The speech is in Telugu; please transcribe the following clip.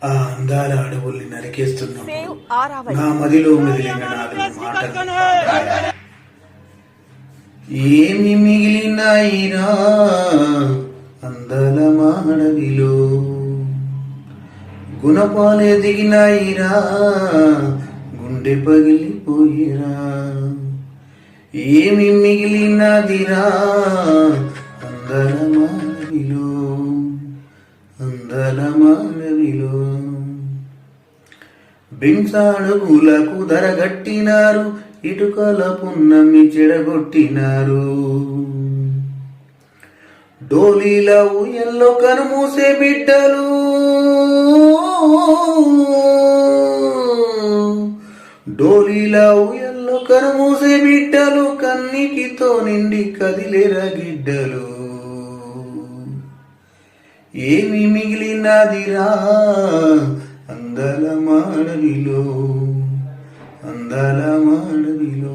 ఆ అందాల అడవుల్ని నరికేస్తున్నప్పుడు నా మదిలో మెదిలిన నాలుగు మాటలు ఏమి మిగిలినాయిరా అందాల మాడవిలో, గుణపాలే దిగినాయిరా గుండె పగిలిపోయిరా. ఏమి మిగిలినదిరా అందాల మాడవిలో, అందాల మాడవిలో. బింసాడుగులకు ధరగట్టినారు, ఇటుకల పున్నమి చెడగొట్టినారు. డోలీల ఊయల్లో కనుమూసే బిడ్డలు, డోలీల ఊయల్లో కనుమూసే బిడ్డలు, కన్నిటితో నిండి కదిలేరా గిడ్డలు. ఏమి మిగిలినదిరా అందాల మాడవిలో, అందాల మాడవిలో.